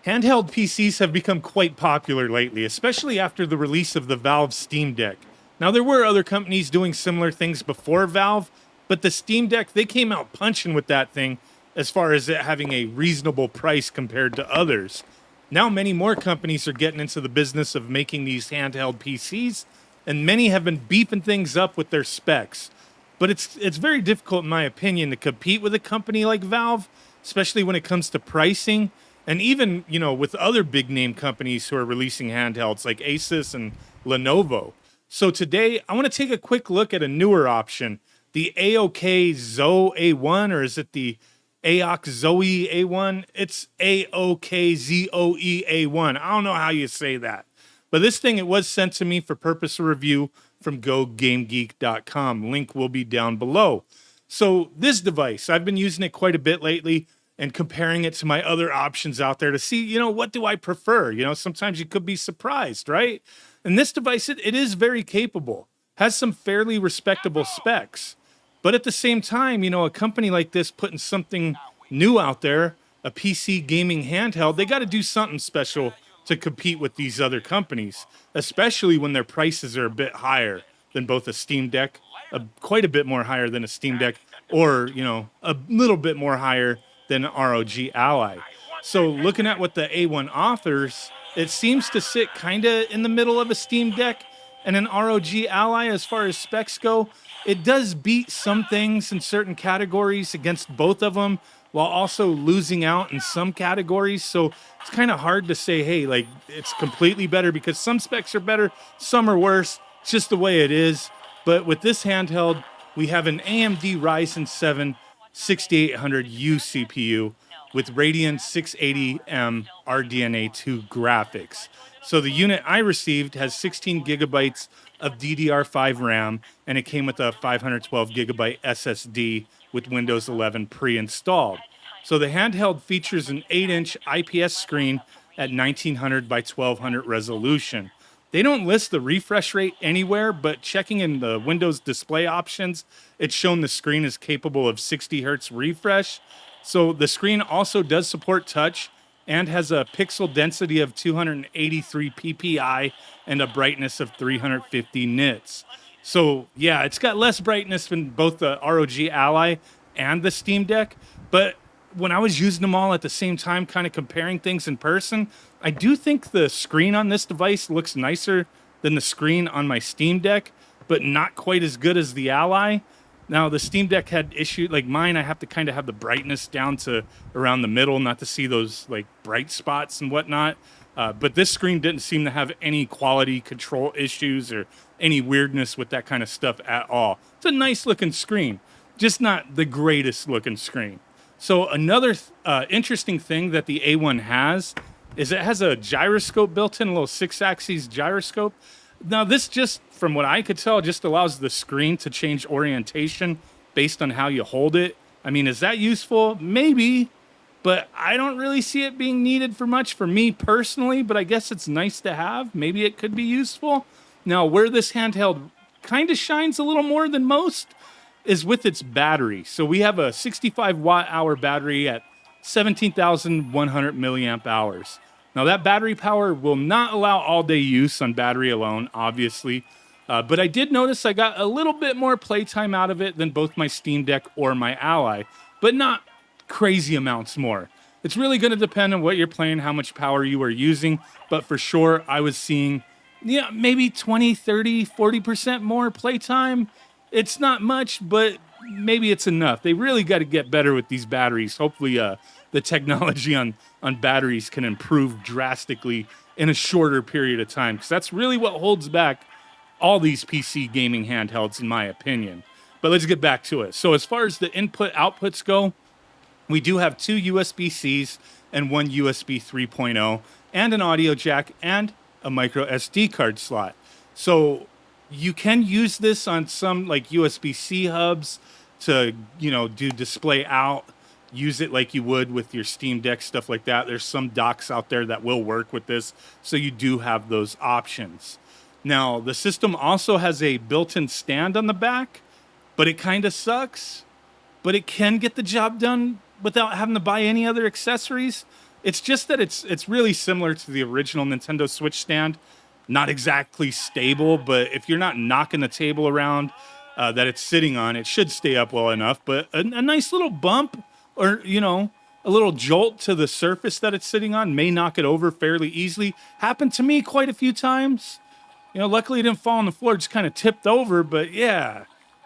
Handheld PCs have become quite popular lately, especially after the release of the Valve Steam Deck. Now, there were other companies doing similar things before Valve, but the Steam Deck, they came out punching with that thing as far as it having a reasonable price compared to others. Now, many more companies are getting into the business of making these handheld PCs, and many have been beefing things up with their specs. But it's very difficult, in my opinion, to compete with a company like Valve, especially when it comes to pricing, and even with other big name companies who are releasing handhelds like Asus and Lenovo. So today I want to take a quick look at a newer option, the AOKZOE A1, or is it the AOKZOE A1? It's AOKZOE A1. I don't know how you say that. But this thing, it was sent to me for purpose of review from GoGameGeek.com. Link will be down below. So this device, I've been using it quite a bit lately and comparing it to my other options out there to see, what do I prefer? Sometimes you could be surprised, right? And this device, it is very capable, has some fairly respectable specs. But at the same time, a company like this putting something new out there, a PC gaming handheld, they got to do something special to compete with these other companies, especially when their prices are a bit higher than both a Steam Deck, quite a bit more higher than a Steam Deck, or, a little bit more higher than an ROG Ally. So looking at what the A1 offers, it seems to sit kind of in the middle of a Steam Deck and an ROG Ally as far as specs go. It does beat some things in certain categories against both of them, while also losing out in some categories. So it's kind of hard to say, hey, like it's completely better, because some specs are better, some are worse. It's just the way it is. But with this handheld, we have an AMD Ryzen 7 6800U CPU with Radeon 680M RDNA 2 graphics. So the unit I received has 16 gigabytes of DDR5 RAM, and it came with a 512 gigabyte SSD with Windows 11 pre-installed. So the handheld features an 8-inch IPS screen at 1900 by 1200 resolution. They don't list the refresh rate anywhere, but checking in the Windows display options, it's shown the screen is capable of 60 hertz refresh. So the screen also does support touch and has a pixel density of 283 ppi and a brightness of 350 nits. So yeah, it's got less brightness than both the ROG Ally and the Steam Deck, but when I was using them all at the same time, kind of comparing things in person, I do think the screen on this device looks nicer than the screen on my Steam Deck, but not quite as good as the Ally. Now, the Steam Deck had issues like mine. I have to kind of have the brightness down to around the middle, not to see those like bright spots and whatnot. But this screen didn't seem to have any quality control issues or any weirdness with that kind of stuff at all. It's a nice looking screen, just not the greatest looking screen. So another interesting thing that the A1 has is it has a gyroscope built in, a little 6-axis gyroscope. Now, this just, from what I could tell, just allows the screen to change orientation based on how you hold it. I mean, is that useful? Maybe, but I don't really see it being needed for much for me personally, but I guess it's nice to have. Maybe it could be useful. Now, where this handheld kind of shines a little more than most is with its battery. So we have a 65 watt hour battery at 17,100 milliamp hours. Now, that battery power will not allow all-day use on battery alone, obviously, but I did notice I got a little bit more playtime out of it than both my Steam Deck or my Ally, but not crazy amounts more. It's really going to depend on what you're playing, how much power you are using, but for sure, I was seeing maybe 20, 30, 40% more playtime. It's not much, but maybe it's enough. They really got to get better with these batteries. Hopefully, the technology on batteries can improve drastically in a shorter period of time, because that's really what holds back all these PC gaming handhelds, in my opinion. But let's get back to it. So as far as the input outputs go, we do have 2 USB-Cs and 1 USB 3.0 and an audio jack and a micro SD card slot. So you can use this on some like USB-C hubs to, do display out, use it like you would with your Steam Deck, stuff like that. There's some docks out there that will work with this, so you do have those options. Now, the system also has a built-in stand on the back, but it kind of sucks. But it can get the job done without having to buy any other accessories. It's just that it's really similar to the original Nintendo Switch stand. Not exactly stable, but if you're not knocking the table around that it's sitting on, it should stay up well enough. But a nice little bump or, a little jolt to the surface that it's sitting on may knock it over fairly easily. Happened to me quite a few times. Luckily it didn't fall on the floor, just kind of tipped over. But yeah,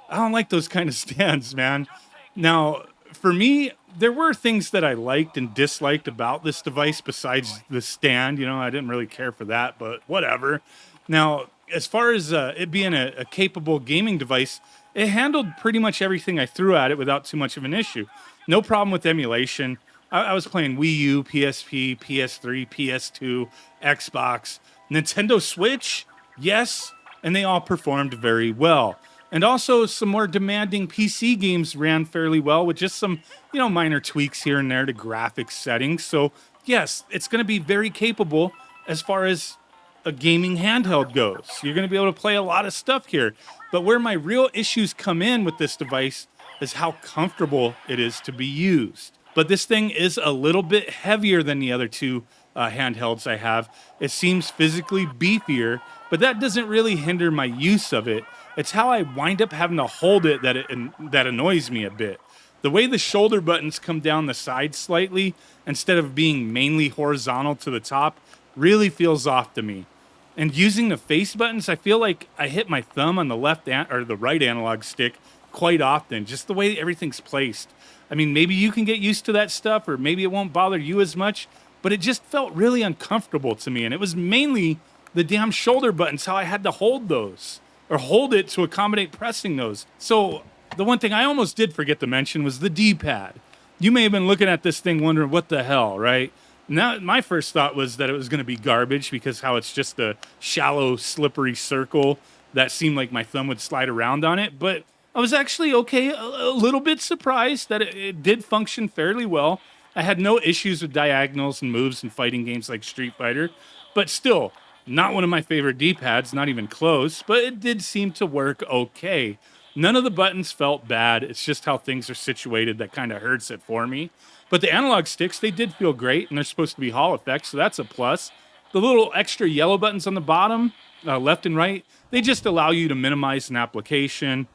I don't like those kind of stands, man. Now, for me, there were things that I liked and disliked about this device besides the stand. I didn't really care for that, but whatever. Now, as far as it being a capable gaming device, it handled pretty much everything I threw at it without too much of an issue. No problem with emulation. I was playing Wii U, PSP, PS3, PS2, Xbox, Nintendo Switch, yes, and they all performed very well. And also, some more demanding PC games ran fairly well with just some, minor tweaks here and there to graphics settings. So, yes, it's going to be very capable as far as a gaming handheld goes. You're going to be able to play a lot of stuff here. But where my real issues come in with this device is how comfortable it is to be used. But this thing is a little bit heavier than the other two handhelds I have. It seems physically beefier, but that doesn't really hinder my use of it. It's how I wind up having to hold it that annoys me a bit. The way the shoulder buttons come down the side slightly instead of being mainly horizontal to the top really feels off to me. And using the face buttons, I feel like I hit my thumb on the or the right analog stick quite often, just the way everything's placed. I mean, maybe you can get used to that stuff, or maybe it won't bother you as much, but it just felt really uncomfortable to me. And it was mainly the damn shoulder buttons, how I had to hold those or hold it to accommodate pressing those. So the one thing I almost did forget to mention was the D-pad. You may have been looking at this thing wondering, what the hell, right? Now, my first thought was that it was going to be garbage because how it's just a shallow, slippery circle that seemed like my thumb would slide around on it. But I was actually a little bit surprised that it did function fairly well. I had no issues with diagonals and moves in fighting games like Street Fighter, but still, not one of my favorite D-pads, not even close, but it did seem to work okay. None of the buttons felt bad. It's just how things are situated that kind of hurts it for me. But the analog sticks, they did feel great, and they're supposed to be Hall effects, so that's a plus. The little extra yellow buttons on the bottom, left and right, they just allow you to minimize an application,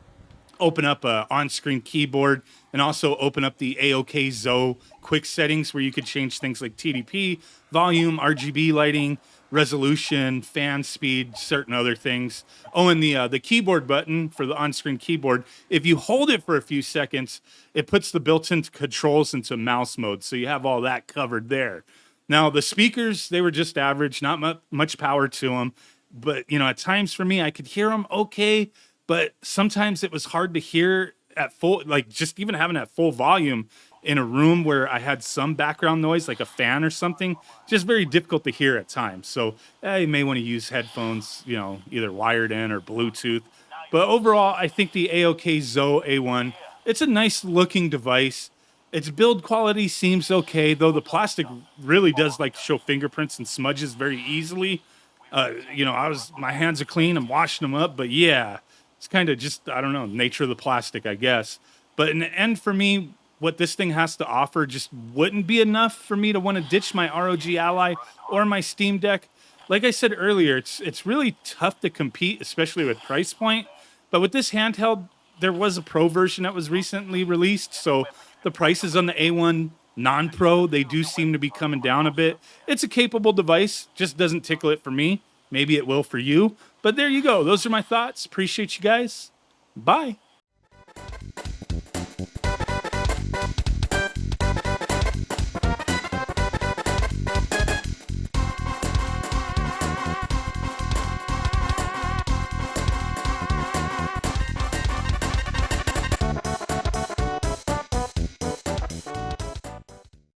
open up a on-screen keyboard, and also open up the AOKZOE quick settings where you could change things like TDP, volume, RGB lighting, resolution, fan speed, certain other things. Oh, and the keyboard button for the on-screen keyboard, if you hold it for a few seconds, it puts the built-in controls into mouse mode, so you have all that covered there. Now, the speakers, they were just average, not much power to them, but, at times for me, I could hear them okay, but sometimes it was hard to hear at full, like just even having at full volume in a room where I had some background noise, like a fan or something, just very difficult to hear at times. So you may want to use headphones, either wired in or Bluetooth. But overall, I think the AOKZOE A1, it's a nice looking device. Its build quality seems okay, though the really does like to show fingerprints and smudges very easily. My hands are clean, I'm washing them up, but yeah, it's kind of just, I don't know, nature of the plastic, I guess. But in the end, for me, what this thing has to offer just wouldn't be enough for me to want to ditch my ROG Ally or my Steam Deck. Like I said earlier, it's really tough to compete, especially with price point. But with this handheld, there was a Pro version that was recently released, so the prices on the A1 non-Pro, they do seem to be coming down a bit. It's a capable device, just doesn't tickle it for me. Maybe it will for you. But there you go. Those are my thoughts. Appreciate you guys. Bye.